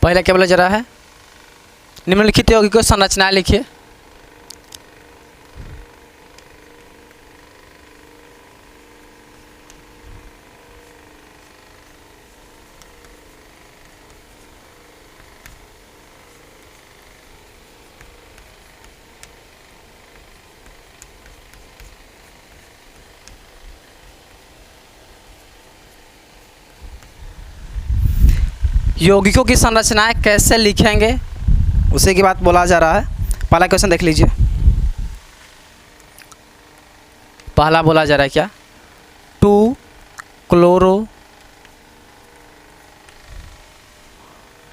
पहले क्या बोला जा रहा है, निम्नलिखित यौगिकों की संरचनाएं लिखिए। यौगिकों की संरचनाएं कैसे लिखेंगे उसी की बात बोला जा रहा है। पहला क्वेश्चन देख लीजिए। पहला बोला जा रहा है क्या, 2 chloro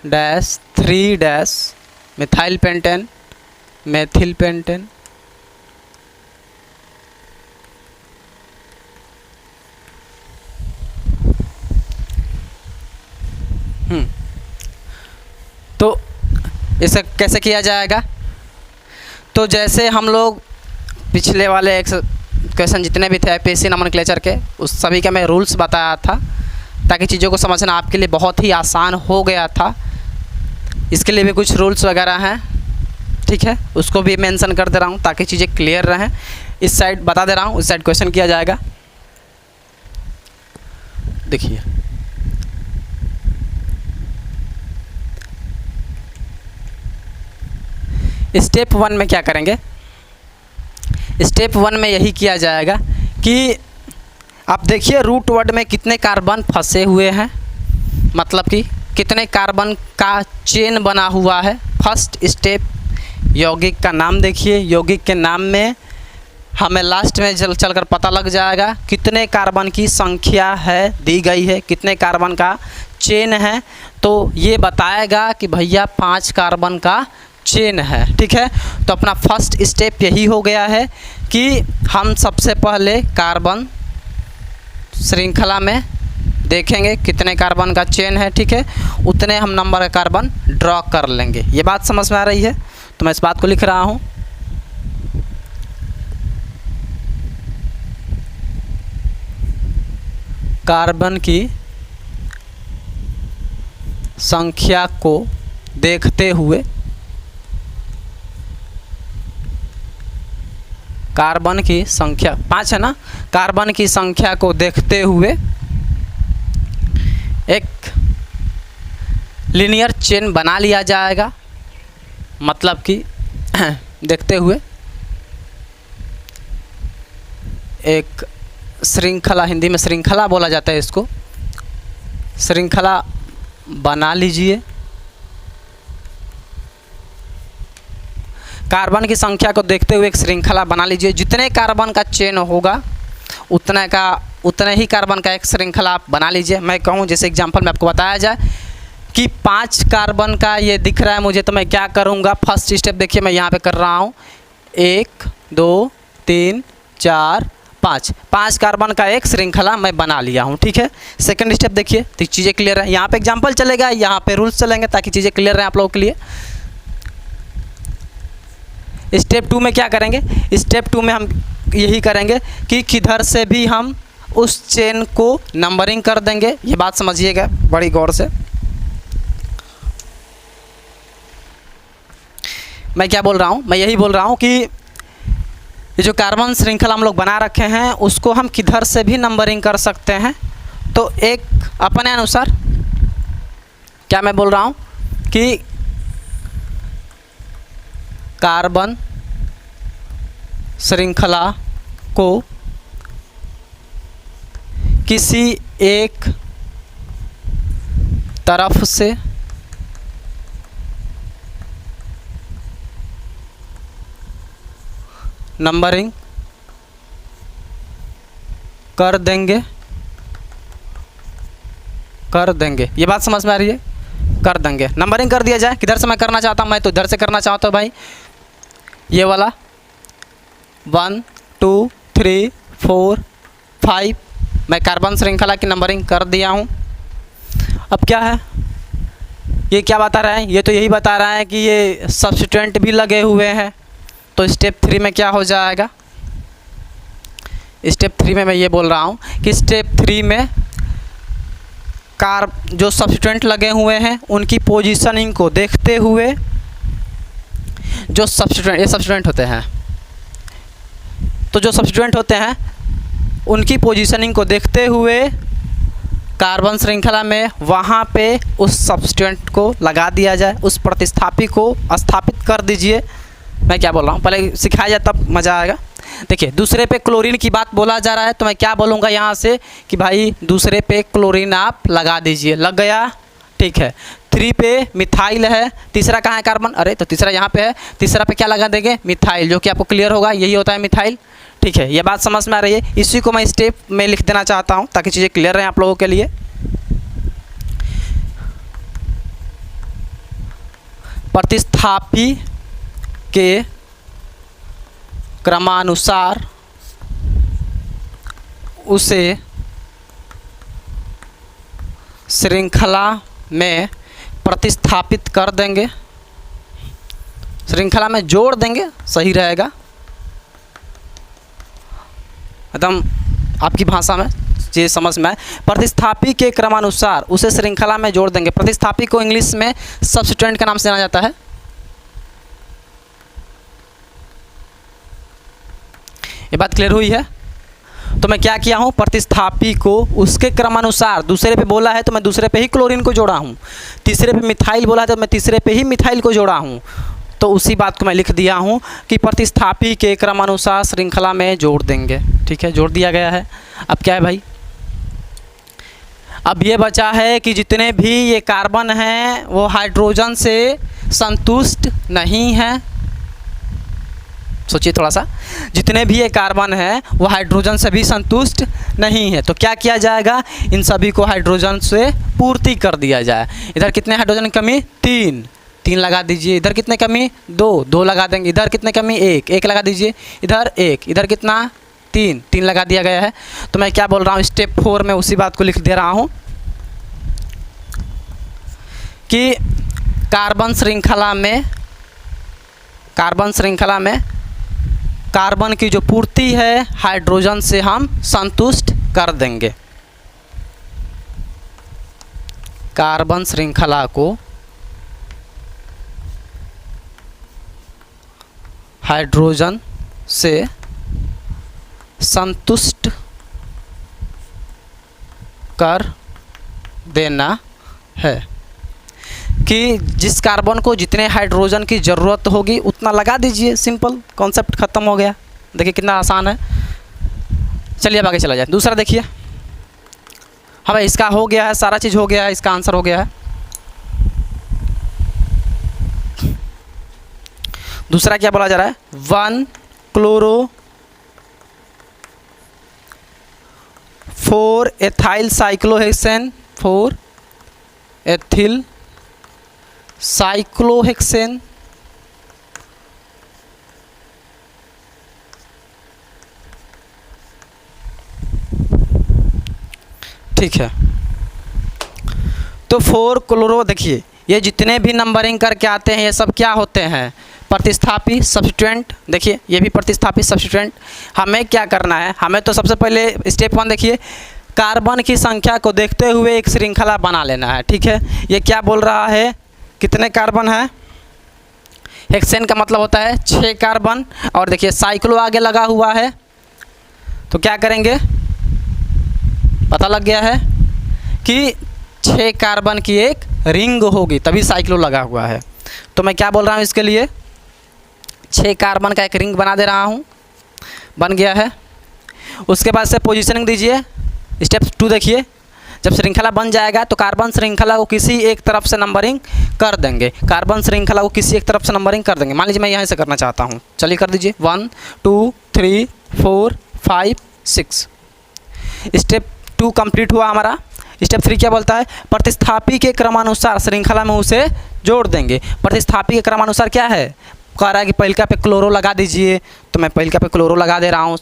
dash 3 dash methyl pentane methyl pentane तो इसे कैसे किया जाएगा। तो जैसे हम लोग पिछले वाले क्वेश्चन जितने भी थे आईपीएससी नोमेनक्लेचर के, उस सभी का मैं रूल्स बताया था ताकि चीज़ों को समझना आपके लिए बहुत ही आसान हो गया था। इसके लिए भी कुछ रूल्स वगैरह हैं, ठीक है, उसको भी मेंशन कर दे रहा हूँ ताकि चीज़ें क्लियर रहें। इस साइड बता दे रहा हूँ, उस साइड क्वेश्चन किया जाएगा। देखिए स्टेप 1 में क्या करेंगे, स्टेप 1 में यही किया जाएगा कि आप देखिए रूट वर्ड में कितने कार्बन फंसे हुए हैं, मतलब कि कितने कार्बन का चेन बना हुआ है। फर्स्ट स्टेप यौगिक का नाम देखिए, यौगिक के नाम में हमें लास्ट में चलकर पता लग जाएगा कितने कार्बन की संख्या है दी गई है, कितने कार्बन का चेन है। तो ये बताएगा कि भैया 5 कार्बन का चेन है, ठीक है। तो अपना फर्स्ट स्टेप यही हो गया है कि हम सबसे पहले कार्बन श्रृंखला में देखेंगे कितने कार्बन का चेन है, ठीक है, उतने हम नंबर का कार्बन ड्रॉ कर लेंगे। ये बात समझ में आ रही है, तो मैं इस बात को लिख रहा हूँ। कार्बन की संख्या को देखते हुए, कार्बन की संख्या 5 है ना, कार्बन की संख्या को देखते हुए एक लीनियर चेन बना लिया जाएगा। मतलब कि देखते हुए एक श्रृंखला, हिंदी में श्रृंखला बोला जाता है इसको, श्रृंखला बना लीजिए। कार्बन की संख्या को देखते हुए एक श्रृंखला बना लीजिए। जितने कार्बन का चेन होगा उतने ही कार्बन का एक श्रृंखला आप बना लीजिए। मैं कहूँ जैसे एग्जांपल में आपको बताया जाए कि 5 कार्बन का ये दिख रहा है मुझे, तो मैं क्या करूँगा, फर्स्ट स्टेप देखिए मैं यहाँ पे कर रहा हूँ, 1 2 3 4 5 कार्बन का एक श्रृंखला मैं बना लिया हूँ, ठीक है। सेकंड स्टेप देखिए तो चीज़ें क्लियर है, यहाँ पे एग्जांपल चलेगा, यहाँ पे रूल्स चलेंगे ताकि चीज़ें क्लियर रहें आप लोगों के लिए। स्टेप 2 में क्या करेंगे, स्टेप 2 में हम यही करेंगे कि किधर से भी हम उस चेन को नंबरिंग कर देंगे। ये बात समझिएगा बड़ी गौर से। मैं क्या बोल रहा हूँ, मैं यही बोल रहा हूँ कि ये जो कार्बन श्रृंखला हम लोग बना रखे हैं उसको हम किधर से भी नंबरिंग कर सकते हैं। तो एक अपने अनुसार क्या मैं बोल रहा हूँ कि कार्बन श्रृंखला को किसी एक तरफ से नंबरिंग कर देंगे। ये बात समझ में आ रही है, कर देंगे, नंबरिंग कर दिया जाए। किधर से मैं करना चाहता हूँ, मैं तो इधर से करना चाहता हूँ भाई, ये वाला 1 2 3 4 5 मैं कार्बन श्रृंखला की नंबरिंग कर दिया हूँ। अब क्या है, ये क्या बता रहा है, ये तो यही बता रहा है कि ये सब्स्टिट्यूएंट भी लगे हुए हैं। तो स्टेप 3 में क्या हो जाएगा, स्टेप 3 में मैं ये बोल रहा हूँ कि स्टेप 3 में जो सब्स्टिट्यूएंट लगे हुए हैं उनकी पोजीशनिंग को देखते हुए, जो सब्स्टिट्यूएंट, ये सब्स्टिट्यूएंट होते हैं, तो जो सब्स्टिट्यूएंट होते हैं उनकी पोजीशनिंग को देखते हुए कार्बन श्रृंखला में वहाँ पे उस सब्स्टिट्यूएंट को लगा दिया जाए, उस प्रतिस्थापी को स्थापित कर दीजिए। मैं क्या बोल रहा हूँ, पहले सिखाया जाए तब मज़ा आएगा। देखिए, दूसरे पे क्लोरीन की बात बोला जा रहा है, तो मैं क्या बोलूँगा यहाँ से कि भाई दूसरे पे क्लोरीन आप लगा दीजिए। लग गया, ठीक है। 3 पे मिथाइल है, तीसरा कहाँ है कार्बन, अरे तो तीसरा यहाँ पे है, तीसरा पे क्या लगा देंगे, मिथाइल, जो कि आपको क्लियर होगा, यही होता है मिथाइल। ठीक है, ये बात समझ में आ रही है। इसी को मैं स्टेप में लिख देना चाहता हूँ ताकि चीज़ें क्लियर रहें आप लोगों के लिए। प्रतिस्थापी के क्रमानुसार उसे श्रृंखला में प्रतिस्थापित कर देंगे, श्रृंखला में जोड़ देंगे, सही रहेगा एकदम आपकी भाषा में ये समझ में आए। प्रतिस्थापी के क्रमानुसार उसे श्रृंखला में जोड़ देंगे। प्रतिस्थापी को इंग्लिश में सब्स्टिट्यूएंट के नाम से जाना जाता है। ये बात क्लियर हुई है। तो मैं क्या किया हूँ, प्रतिस्थापी को उसके क्रमानुसार, दूसरे पे बोला है तो मैं दूसरे पे ही क्लोरीन को जोड़ा हूँ, तीसरे पे मिथाइल बोला है तो मैं तीसरे पे ही मिथाइल को जोड़ा हूँ। तो उसी बात को मैं लिख दिया हूँ कि प्रतिस्थापी के क्रमानुसार श्रृंखला में जोड़ देंगे। ठीक है, जोड़ दिया गया है। अब क्या है भाई, अब ये बचा है कि जितने भी ये कार्बन हैं वो हाइड्रोजन से संतुष्ट नहीं हैं। सोचिए थोड़ा सा, जितने भी ये कार्बन हैं वो हाइड्रोजन से भी संतुष्ट नहीं है। तो क्या किया जाएगा, इन सभी को हाइड्रोजन से पूर्ति कर दिया जाए। इधर कितने हाइड्रोजन की कमी, 3 लगा दीजिए। इधर कितने कमी, 2 लगा देंगे। इधर कितने कमी, 1 लगा दीजिए। इधर 1, इधर कितना, 3 लगा दिया गया है। तो मैं क्या बोल रहा हूँ, स्टेप 4 में उसी बात को लिख दे रहा हूँ कि कार्बन श्रृंखला में कार्बन की जो पूर्ति है हाइड्रोजन से हम संतुष्ट कर देंगे। कार्बन श्रृंखला को हाइड्रोजन से संतुष्ट कर देना है कि जिस कार्बन को जितने हाइड्रोजन की ज़रूरत होगी उतना लगा दीजिए। सिंपल कॉन्सेप्ट ख़त्म हो गया। देखिए कितना आसान है। चलिए अब आगे चला जाए। दूसरा देखिए, हाँ भाई इसका हो गया है, सारा चीज़ हो गया है, इसका आंसर हो गया है। दूसरा क्या बोला जा रहा है, 1 chloro 4 ethyl cyclohexane 4 ethyl cyclohexane ठीक है। तो 4 क्लोरो, देखिए ये जितने भी नंबरिंग करके आते हैं ये सब क्या होते हैं, प्रतिस्थापी सब्स्टिट्यूएंट। देखिए ये भी प्रतिस्थापी सब्स्टिट्यूएंट। हमें क्या करना है, हमें तो सबसे पहले स्टेप 1 देखिए, कार्बन की संख्या को देखते हुए एक श्रृंखला बना लेना है। ठीक है, ये क्या बोल रहा है, कितने कार्बन है, हेक्सेन का मतलब होता है 6 कार्बन, और देखिए साइक्लो आगे लगा हुआ है। तो क्या करेंगे, पता लग गया है कि 6 कार्बन की एक रिंग होगी, तभी साइक्लो लगा हुआ है। तो मैं क्या बोल रहा हूँ, इसके लिए 6 कार्बन का एक रिंग बना दे रहा हूँ। बन गया है। उसके बाद से पोजीशनिंग दीजिए। स्टेप 2 देखिए, जब श्रृंखला बन जाएगा तो कार्बन श्रृंखला को किसी एक तरफ से नंबरिंग कर देंगे। कार्बन श्रृंखला को किसी एक तरफ से नंबरिंग कर देंगे। मान लीजिए मैं यहाँ से करना चाहता हूँ, चलिए कर दीजिए। 1 2 3 4 5 6। स्टेप 2 कंप्लीट हुआ हमारा। स्टेप 3 क्या बोलता है, प्रतिस्थापी के क्रमानुसार श्रृंखला में उसे जोड़ देंगे। प्रतिस्थापी के क्रमानुसार क्या है, कह रहा है कि पहिलका पे क्लोरो लगा दीजिए, तो मैं पहिलका पे क्लोरो लगा दे रहा हूँ।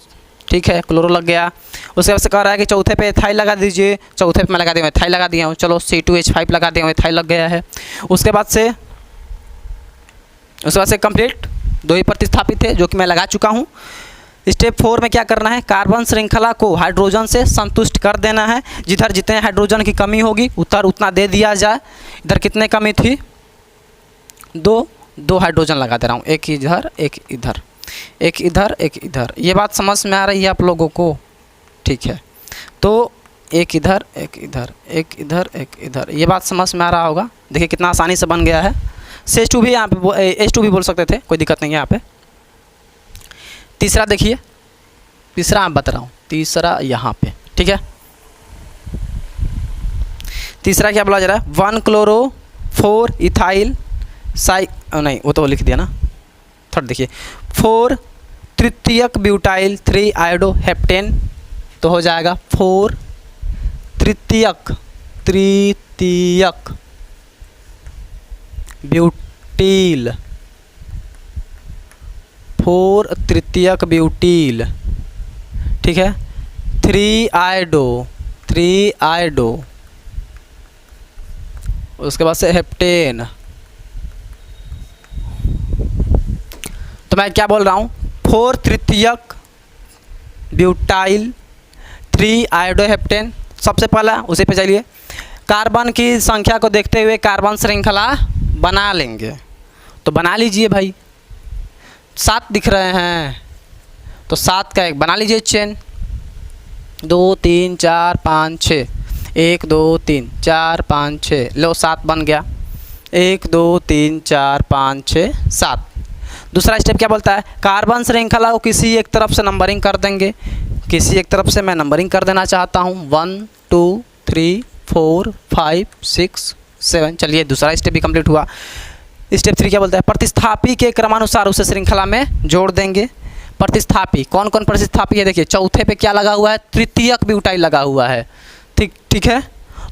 ठीक है, क्लोरो लग गया। उसके बाद से कह रहा है कि चौथे पे एथाइल लगा दीजिए, चौथे पे मैं लगा दिया एथाइल लगा दिया हूँ। चलो C2H5 लगा दिया हूँ, एथाइल लग गया है। उसके बाद से कंप्लीट 2 ही प्रतिस्थापित थे जो कि मैं लगा चुका हूँ। स्टेप 4 में क्या करना है, कार्बन श्रृंखला को हाइड्रोजन से संतुष्ट कर देना है। जिधर जितने हाइड्रोजन की कमी होगी उतना दे दिया जाए। इधर कितने कमी थी, दो हाइड्रोजन लगा दे रहा हूँ, एक इधर एक इधर, एक इधर एक इधर। ये बात समझ में आ रही है आप लोगों को, ठीक है। तो एक इधर एक इधर, एक इधर एक इधर, ये बात समझ में आ रहा होगा। देखिए कितना आसानी से बन गया है। H2 भी यहाँ पे, H2 भी बोल सकते थे, कोई दिक्कत नहीं है यहाँ पे। तीसरा देखिए, तीसरा मैं बता रहा हूँ, तीसरा यहाँ पे, ठीक है। तीसरा क्या बोला जा रहा है, 1 क्लोरो 4 इथाइल नहीं वो तो लिख दिया ना, थर्ड देखिए 4 तृतीयक ब्यूटाइल 3 आयोडो हेप्टेन, तो हो जाएगा 4 तृतीयक ब्यूटील, 4 तृतीयक ब्यूटील, ठीक है। 3 आयोडो, उसके बाद से हेप्टेन। तो मैं क्या बोल रहा हूँ, 4 तृतीयक ब्यूटाइल 3 आयोडो हेप्टेन। सबसे पहला उसी पे चलिए, कार्बन की संख्या को देखते हुए कार्बन श्रृंखला बना लेंगे। तो बना लीजिए भाई, 7 दिख रहे हैं, तो 7 का एक बना लीजिए चेन, 2 3 4 5 6, 1 2 3 4 5 6, लो 7 बन गया, 1 2 3 4 5 6 7। दूसरा स्टेप क्या बोलता है, कार्बन श्रृंखला को किसी एक तरफ से नंबरिंग कर देंगे। किसी एक तरफ से मैं नंबरिंग कर देना चाहता हूँ, 1 2 3 4 5 6 7। चलिए दूसरा स्टेप भी कंप्लीट हुआ। स्टेप 3 क्या बोलता है, प्रतिस्थापी के क्रमानुसार उसे श्रृंखला में जोड़ देंगे। प्रतिस्थापी कौन कौन प्रतिस्थापी है, देखिए चौथे पे क्या लगा हुआ है, तृतीयक ब्यूटाइल लगा हुआ है, ठीक है।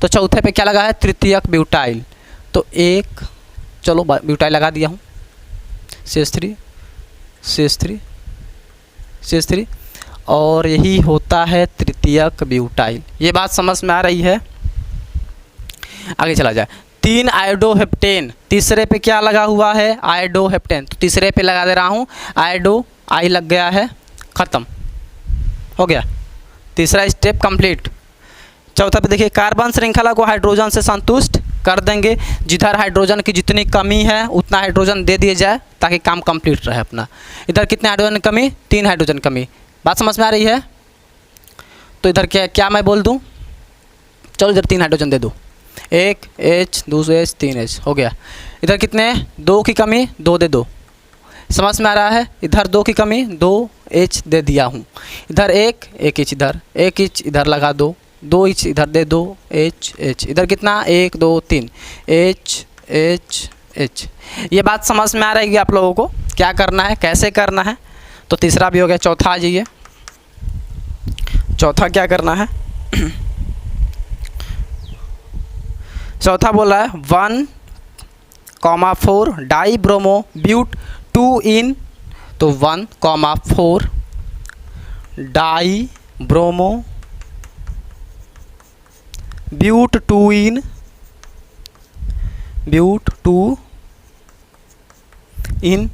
तो चौथे पे क्या लगा है, तृतीयक ब्यूटाइल, तो एक चलो ब्यूटाइल लगा दिया हूँ, CH3 और यही होता है तृतीयक ब्यूटाइल। ये बात समझ में आ रही है। आगे चला जाए, 3 आयोडोहेप्टेन, तीसरे पे क्या लगा हुआ है, आयोडोहेप्टेन, तो तीसरे पे लगा दे रहा हूँ आयोडो, आई लग गया है, ख़त्म हो गया, तीसरा स्टेप कंप्लीट। चौथा पे देखिए, कार्बन श्रृंखला को हाइड्रोजन से संतुष्ट कर देंगे। जिधर हाइड्रोजन की जितनी कमी है उतना हाइड्रोजन दे दिया जाए ताकि काम कंप्लीट रहे अपना। इधर कितने हाइड्रोजन की कमी, 3 हाइड्रोजन कमी, बात समझ में आ रही है। तो इधर क्या मैं बोल दूं, चलो इधर 3 हाइड्रोजन दे दो, 1 H 2 H 3 H हो गया। इधर कितने, 2 की कमी, 2 दे दो, समझ में आ रहा है। इधर 2 की कमी, 2 H दे दिया हूँ। इधर 1 H इधर, 1 H इधर लगा दो, 2 H इधर दे दो, H इधर कितना, 1 2 3 H। ये बात समझ में आ रही है आप लोगों को, क्या करना है कैसे करना है। तो तीसरा भी हो गया। चौथा आ जाइए, चौथा क्या करना है, चौथा बोला है 1,4 डाई ब्रोमो ब्यूट 2 इन, तो 1,4 डाई ब्रोमो ब्यूट 2 इन, ब्यूट 2 इन,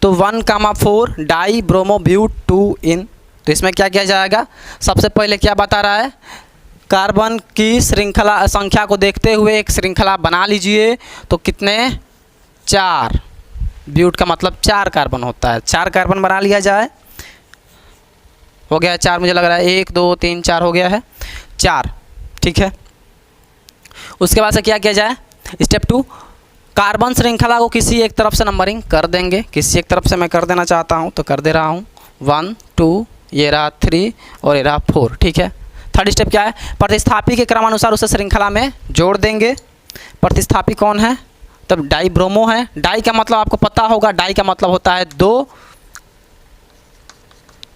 तो 1,4 डाई ब्रोमो ब्यूट 2 इन। तो इसमें क्या किया जाएगा, सबसे पहले क्या बता रहा है, कार्बन की श्रृंखला संख्या को देखते हुए एक श्रृंखला बना लीजिए। तो कितने, 4, ब्यूट का मतलब 4 कार्बन होता है, 4 कार्बन बना लिया जाए। हो गया 4, मुझे लग रहा है 1 2 3 4 हो गया है 4, ठीक है। उसके बाद से क्या किया जाए, स्टेप 2, कार्बन श्रृंखला को किसी एक तरफ से नंबरिंग कर देंगे। किसी एक तरफ से मैं कर देना चाहता हूँ तो कर दे रहा हूँ, 1 2, ये रहा 3 और ये रहा 4, ठीक है। थर्ड स्टेप क्या है, प्रतिस्थापी के क्रमानुसार उसे श्रृंखला में जोड़ देंगे। प्रतिस्थापी कौन है, तब डाई ब्रोमो है। डाई का मतलब आपको पता होगा, डाई का मतलब होता है 2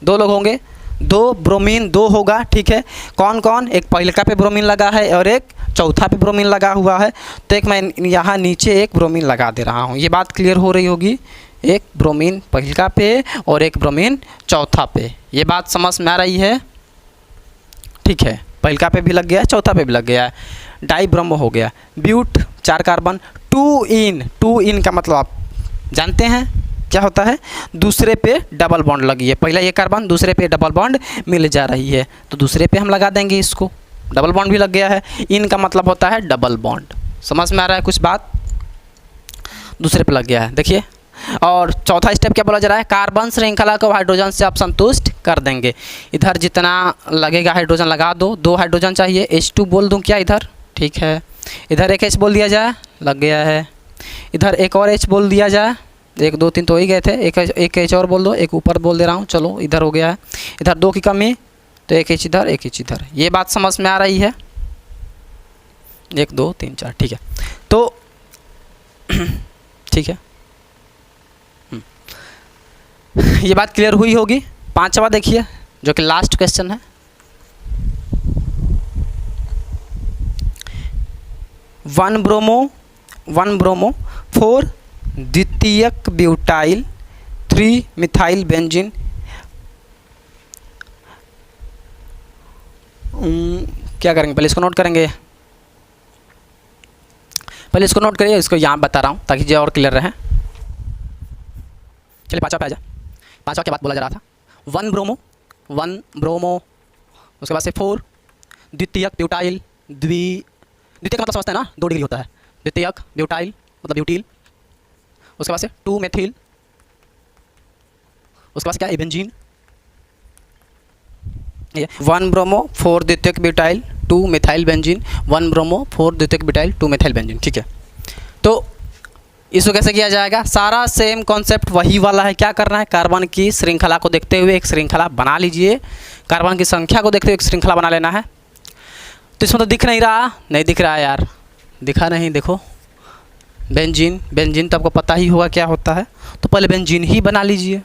लोग होंगे, 2 ब्रोमीन 2 होगा, ठीक है। कौन कौन, एक पहिलका पे ब्रोमीन लगा है और एक चौथा पे ब्रोमीन लगा हुआ है। तो एक मैं यहाँ नीचे एक ब्रोमीन लगा दे रहा हूँ, ये बात क्लियर हो रही होगी। एक ब्रोमीन पहिलका पे और एक ब्रोमीन चौथा पे, ये बात समझ में आ रही है, ठीक है। पहिलका पे भी लग गया, चौथा पे भी लग गया है, डाई ब्रोमो हो गया। ब्यूट 4 कार्बन, 2 इन का मतलब आप जानते हैं, क्या होता है, दूसरे पे डबल बॉन्ड लगी है, पहला ये कार्बन दूसरे पे डबल बॉन्ड मिल जा रही है, तो दूसरे पे हम लगा देंगे इसको, डबल बॉन्ड भी लग गया है। इन का मतलब होता है डबल बॉन्ड। समझ में आ रहा है कुछ बात, दूसरे पे लग गया है। देखिए, और चौथा स्टेप क्या बोला जा रहा है, कार्बन श्रृंखला को हाइड्रोजन से आप संतुष्ट कर देंगे। इधर जितना लगेगा हाइड्रोजन लगा दो, 2 हाइड्रोजन चाहिए, H2 बोल दूं क्या इधर, ठीक है। इधर एक H बोल दिया जाए, लग गया है। इधर एक और H बोल दिया जाए, 1 2 3 तो हो ही गए थे, एक H और बोल दो, एक ऊपर बोल दे रहा हूँ, चलो इधर हो गया है। इधर 2 की कमी, तो एक H इधर, एक H इधर। ये बात समझ में आ रही है, 1 2 3 4, ठीक है। तो ठीक है, ये बात क्लियर हुई होगी। पांचवा देखिए, जो कि लास्ट क्वेश्चन है। वन ब्रोमो 4 द्वितीयक ब्यूटाइल 3 मिथाइल बेंजीन। क्या करेंगे, पहले इसको नोट करेंगे, पहले इसको नोट करिए, इसको यहाँ बता रहा हूँ ताकि जो और क्लियर रहे। चलिए पांचवा पे आ जाए। पांचवा क्या बात बोला जा रहा था, वन ब्रोमो, उसके बाद से 4 द्वितीयक ब्यूटाइल, द्वितीयक का मतलब समझते हैं ना, 2 डिग्री होता है। द्वितीयक ब्यूटाइल मतलब ब्यूटील, उसके बाद से 2 मेथिल, उसके बाद से क्या है, बेंजीन। ये 1 ब्रोमो 4 द्वितीयक ब्यूटाइल 2 मिथाइल बेंजीन, 1 ब्रोमो 4 द्वितीयक ब्यूटाइल 2 मिथाइल बेंजीन, ठीक है। तो इसको कैसे किया जाएगा, सारा सेम कॉन्सेप्ट वही वाला है। क्या करना है, कार्बन की श्रृंखला को देखते हुए एक श्रृंखला बना लीजिए, कार्बन की संख्या को देखते हुए एक श्रृंखला बना लेना है। तो इसमें तो दिख नहीं रहा, नहीं दिख रहा है यार, दिखा नहीं, देखो बेंजीन तो आपको पता ही होगा क्या होता है, तो पहले बेंजीन ही बना लीजिए।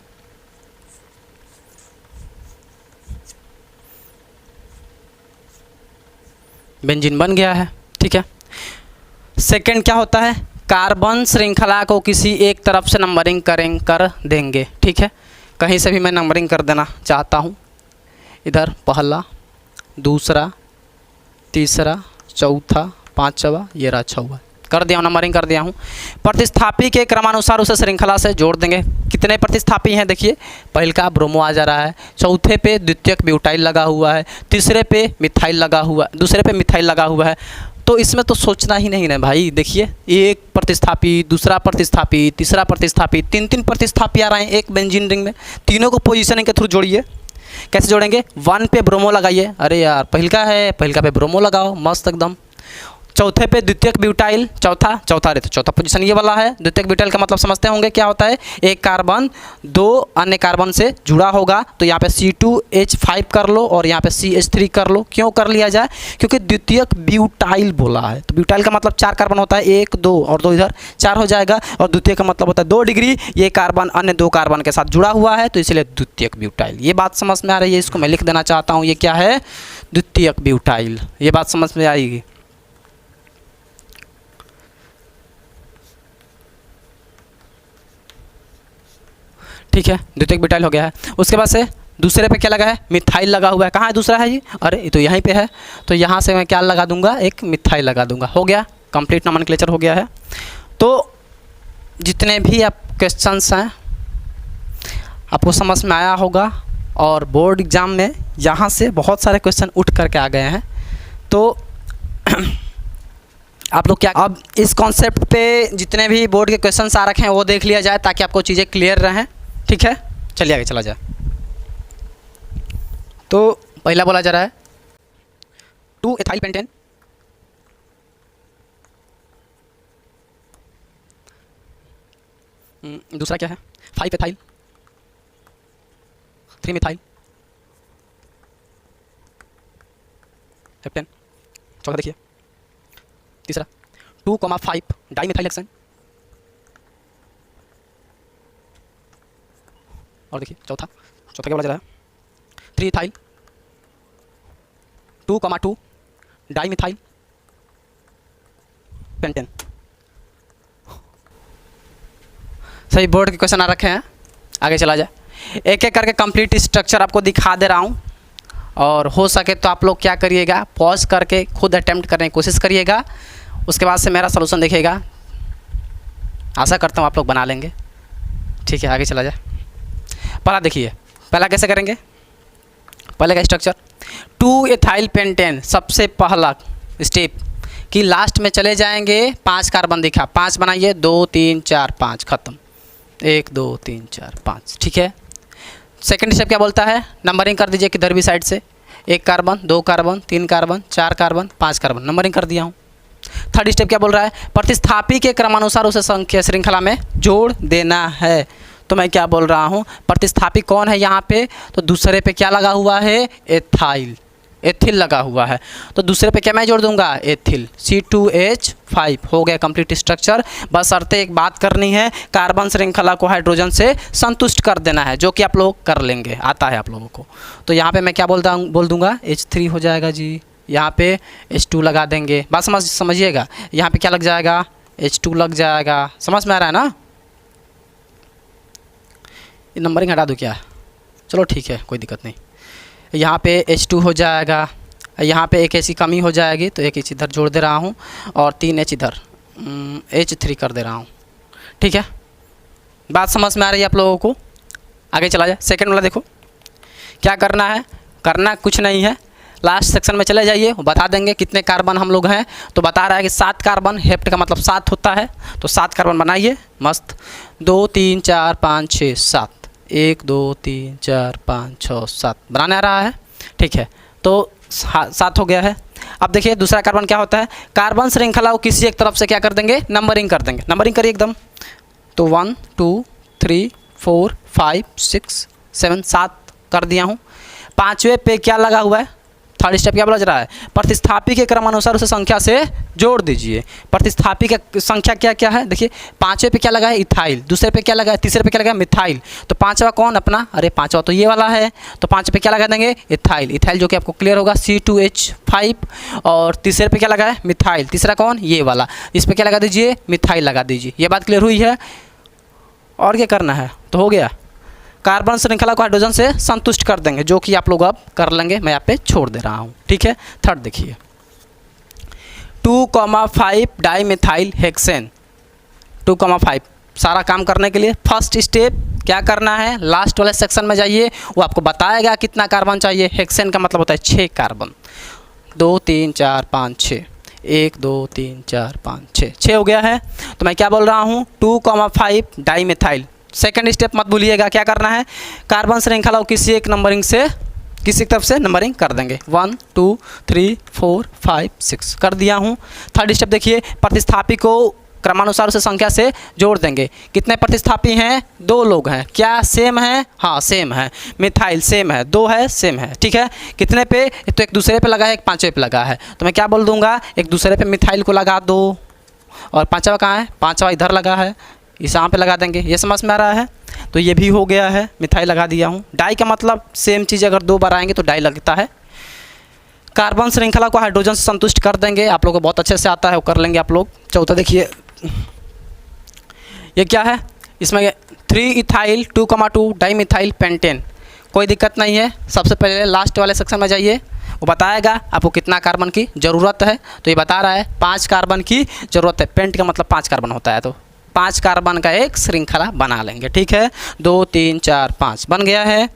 बेंजीन बन गया है, ठीक है। सेकंड क्या होता है, कार्बन श्रृंखला को किसी एक तरफ से नंबरिंग कर देंगे, ठीक है। कहीं से भी मैं नंबरिंग कर देना चाहता हूँ, इधर पहला, दूसरा, तीसरा, चौथा, पांचवा, ये रहा छवा, कर दिया हूँ, नंबरिंग कर दिया हूँ। प्रतिस्थापी के क्रमानुसार उसे श्रृंखला से जोड़ देंगे। कितने प्रतिस्थापी हैं देखिए, पहले का ब्रोमो आ जा रहा है, चौथे पे द्वितीयक ब्यूटाइल लगा हुआ है, तीसरे पे मिथाइल लगा हुआ, दूसरे पे मिथाइल लगा हुआ है। तो इसमें तो सोचना ही नहीं है भाई, देखिए एक प्रतिस्थापी, दूसरा प्रतिस्थापी, तीसरा प्रतिस्थापी, 3 प्रतिस्थापी आ रहे हैं एक बेंजीन रिंग में। तीनों को पोजीशनिंग के थ्रू जोड़िए। कैसे जोड़ेंगे, 1 पे ब्रोमो लगाइए, अरे यार पहिलका है, पहिलका पे ब्रोमो लगाओ, मस्त एकदम। चौथे पे द्वितीयक ब्यूटाइल, चौथा रहता, चौथा पोजीशन ये वाला है। द्वितीयक ब्यूटाइल का मतलब समझते होंगे क्या होता है, एक कार्बन 2 अन्य कार्बन से जुड़ा होगा, तो यहाँ पे C2H5 कर लो और यहाँ पे CH3 कर लो। क्यों कर लिया जाए, क्योंकि द्वितीयक ब्यूटाइल बोला है, तो ब्यूटाइल का मतलब 4 कार्बन होता है, 1 2 और 2 इधर 4 हो जाएगा, और द्वितीयक का मतलब होता है 2 डिग्री, ये कार्बन अन्य 2 कार्बन के साथ जुड़ा हुआ है, तो इसलिए द्वितीयक ब्यूटाइल। ये बात समझ में आ रही है, इसको मैं लिख देना चाहता हूँ, ये क्या है, द्वितीयक ब्यूटाइल। ये बात समझ में आएगी। ठीक है, द्वितीयक ब्यूटाइल हो गया है। उसके बाद से दूसरे पे क्या लगा है, मिथाइल लगा हुआ है। कहाँ है दूसरा है जी, अरे ये तो यहीं पे है, तो यहाँ से मैं क्या लगा दूंगा, एक मिथाइल लगा दूंगा। हो गया, कंप्लीट नोमेनक्लेचर हो गया है। तो जितने भी आप क्वेश्चंस हैं आपको समझ में आया होगा, और बोर्ड एग्ज़ाम में यहाँ से बहुत सारे क्वेश्चन उठ करके आ गए हैं। तो आप लोग क्या, अब इस कॉन्सेप्ट पे जितने भी बोर्ड के क्वेश्चंस आ रखे हैं वो देख लिया जाए, ताकि आपको चीज़ें क्लियर रहें, ठीक है। चलिए आगे चला जाए। तो पहला बोला जा रहा है 2 एथाइल पेंटेन, दूसरा क्या है 5 एथाइल, 3 मिथाइल हेप्टेन, चौथा देखिए, तीसरा 2,5 डाई मिथाइल हेक्सेन, और देखिए चौथा क्या बोला जा रहा है 3 इथाइल 2,2 डाई मिथाइल पेंटेन। सही बोर्ड के क्वेश्चन आ रखे हैं, आगे चला जाए। एक एक करके कंप्लीट स्ट्रक्चर आपको दिखा दे रहा हूँ, और हो सके तो आप लोग क्या करिएगा, पॉज करके खुद अटेम्प्ट करने की कोशिश करिएगा, उसके बाद से मेरा सलूशन देखिएगा। आशा करता हूँ आप लोग बना लेंगे। ठीक है, आगे चला जाए। पहला देखिए, पहला कैसे करेंगे, पहले का स्ट्रक्चर 2 एथाइल पेंटेन, सबसे पहला स्टेप कि लास्ट में चले जाएंगे, 5 कार्बन दिखा, 5 बनाइए, 2 3 4 5, ख़त्म, 1 2 3 4 5, ठीक है। सेकंड स्टेप क्या बोलता है, नंबरिंग कर दीजिए किधर भी साइड से, 1 carbon 2 carbon 3 carbon 4 carbon 5 carbon, numbering कर दिया हूँ। थर्ड स्टेप क्या बोल रहा है, प्रतिस्थापी के क्रमानुसार उसे संख्या श्रृंखला में जोड़ देना है। तो मैं क्या बोल रहा हूँ, प्रतिस्थापी कौन है यहाँ पे, तो दूसरे पे क्या लगा हुआ है, एथाइल, एथिल लगा हुआ है, तो दूसरे पे क्या मैं जोड़ दूंगा, एथिल, C2H5 हो गया कंप्लीट स्ट्रक्चर। बस शर्तें एक बात करनी है, कार्बन श्रृंखला को हाइड्रोजन से संतुष्ट कर देना है, जो कि आप लोग कर लेंगे, आता है आप लोगों को। तो यहाँ पे मैं क्या बोल दूंगा, H3 हो जाएगा जी, यहाँ पे H2 लगा देंगे, बात समझिएगा, यहाँ पे क्या लग जाएगा, H2 लग जाएगा, समझ में आ रहा है ना। ये नंबरिंग हटा दूँ क्या, चलो ठीक है, कोई दिक्कत नहीं। यहाँ पे H2 हो जाएगा, यहाँ पे एक ऐसी कमी हो जाएगी तो एक H इधर जोड़ दे रहा हूँ और 3 H इधर, H3 कर दे रहा हूँ, ठीक है। बात समझ में आ रही है आप लोगों को, आगे चला जाए। सेकंड वाला देखो क्या करना है, करना कुछ नहीं है, लास्ट सेक्शन में चले जाइए, बता देंगे कितने कार्बन हम लोग हैं। तो बता रहा है कि 7 कार्बन, हेप्ट का मतलब 7 होता है, तो 7 कार्बन बनाइए मस्त, 2 3 4 5 6 7, 1 2 3 4 5 6 7 बनाने आ रहा है, ठीक है। तो 7 हो गया है। अब देखिए दूसरा कार्बन क्या होता है, कार्बन श्रृंखला को किसी एक तरफ से क्या कर देंगे, नंबरिंग कर देंगे, नंबरिंग करिए एकदम। तो 1 2 3 4 5 6 7 7 कर दिया हूँ। 5वें पे क्या लगा हुआ है, थर्ड स्टेप क्या बोला जा रहा है, प्रतिस्थापी के क्रमानुसार उसे संख्या से जोड़ दीजिए। प्रतिस्थापी का संख्या क्या क्या है, देखिए 5वें पे क्या लगा है, इथाइल, दूसरे पे क्या लगा है, तीसरे पे क्या लगा है, मिथाइल, तो 5वां कौन अपना, अरे 5वां तो ये वाला है, तो 5 पे क्या लगा देंगे, इथाइल, इथाइल जो कि आपको क्लियर होगा C2H5, और तीसरे पे क्या लगा है, मिथाइल, तीसरा कौन, ये वाला, इस पर क्या लगा दीजिए, मिथाइल लगा दीजिए। ये बात क्लियर हुई है, और क्या करना है, तो हो गया, कार्बन श्रृंखला को हाइड्रोजन से संतुष्ट कर देंगे, जो कि आप लोग अब कर लेंगे, मैं यहाँ पे छोड़ दे रहा हूँ, ठीक है। थर्ड देखिए 2,5 डाइमिथाइल हेक्सेन, 2,5 सारा काम करने के लिए फर्स्ट स्टेप क्या करना है, लास्ट वाले सेक्शन में जाइए, वो आपको बताएगा कितना कार्बन चाहिए। हेक्सेन का मतलब होता है 6 कार्बन, 2 3 4 5 6, 1 2 3 4 5 6 हो गया है। तो मैं क्या बोल रहा हूँ, 2,5 डाइमिथाइल। सेकंड स्टेप मत भूलिएगा, क्या करना है, कार्बन श्रृंखला को किसी एक नंबरिंग से, किसी एक तरफ से नंबरिंग कर देंगे, 1 2 3 4 5 6 कर दिया हूँ। थर्ड स्टेप देखिए, प्रतिस्थापी को क्रमानुसार उसे संख्या से जोड़ देंगे। कितने प्रतिस्थापी हैं, 2 लोग हैं, क्या सेम है, हाँ सेम है, मिथाइल सेम है, 2 है सेम है, ठीक है। कितने पे, तो एक दूसरे पे लगा है, एक 5वें पे लगा है, तो मैं क्या बोल दूंगा, एक दूसरे पे मिथाइल को लगा दो, और 5वां कहाँ है, 5वां इधर लगा है, इस यहाँ पे लगा देंगे, ये समझ में आ रहा है। तो ये भी हो गया है, मिथाइल लगा दिया हूँ। डाई का मतलब सेम चीज़ अगर 2 बार आएंगे तो डाई लगता है। कार्बन श्रृंखला को हाइड्रोजन से संतुष्ट कर देंगे, आप लोगों को बहुत अच्छे से आता है, वो कर लेंगे आप लोग। चौथा देखिए, ये क्या है, इसमें 3 इथाइल 2,2 डाइमिथाइल पेंटेन, कोई दिक्कत नहीं है। सबसे पहले लास्ट वाले सेक्शन में जाइए, वो बताएगा आपको कितना कार्बन की ज़रूरत है। तो ये बता रहा है 5 कार्बन की ज़रूरत है, पेंट का मतलब 5 कार्बन होता है, तो 5 कार्बन का एक श्रृंखला बना लेंगे, ठीक है। 2 3 4 5 बन गया है।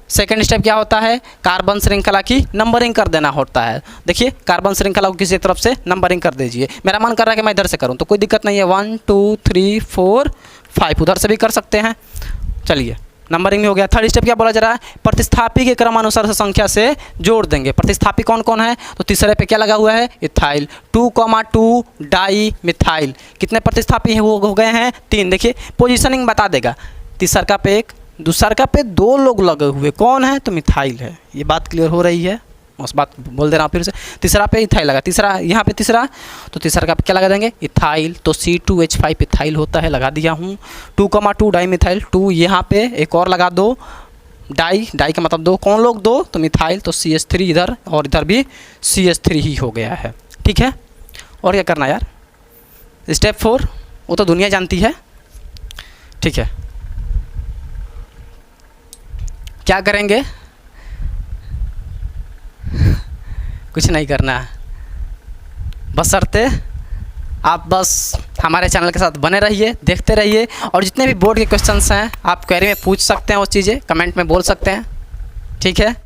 सेकेंड स्टेप क्या होता है, कार्बन श्रृंखला की नंबरिंग कर देना होता है। देखिए कार्बन श्रृंखला को किसी तरफ से नंबरिंग कर दीजिए। मेरा मन कर रहा है कि मैं इधर से करूं, तो कोई दिक्कत नहीं है, 1 2 3 4 5 उधर से भी कर सकते हैं। चलिए नंबरिंग में हो गया। थर्ड स्टेप क्या बोला जा रहा है, प्रतिस्थापी के क्रमानुसार संख्या से जोड़ देंगे। प्रतिस्थापी कौन कौन है, तो तीसरे पे क्या लगा हुआ है, इथाइल, 2,2 डाई मिथाइल। कितने प्रतिस्थापी हैं, वो हो गए हैं 3। देखिए पोजीशनिंग बता देगा, तीसरा पे 1, दूसरा पे 2 लोग लगे हुए, कौन है, तो मिथाइल है। ये बात क्लियर हो रही है, उस बात बोल दे रहा हूँ फिर से। तीसरा पे इथाइल लगा, तीसरा यहाँ पे तीसरा, तो तीसरा का क्या लगा देंगे, इथाइल, तो C2H5 इथाइल होता है, लगा दिया हूँ। 2,2 डाई मिथाइल, 2 यहाँ पे एक और लगा दो, डाई, डाई का मतलब 2, कौन लोग 2, तो मिथाइल, तो CH3 इधर, और इधर भी CH3 ही हो गया है, ठीक है। और क्या करना यार, स्टेप 4 वो तो दुनिया जानती है, ठीक है। क्या करेंगे, कुछ नहीं करना है, बशर्ते आप बस हमारे चैनल के साथ बने रहिए, देखते रहिए, और जितने भी बोर्ड के क्वेश्चंस हैं आप क्वेरी में पूछ सकते हैं, उस चीज़ें कमेंट में बोल सकते हैं। ठीक है।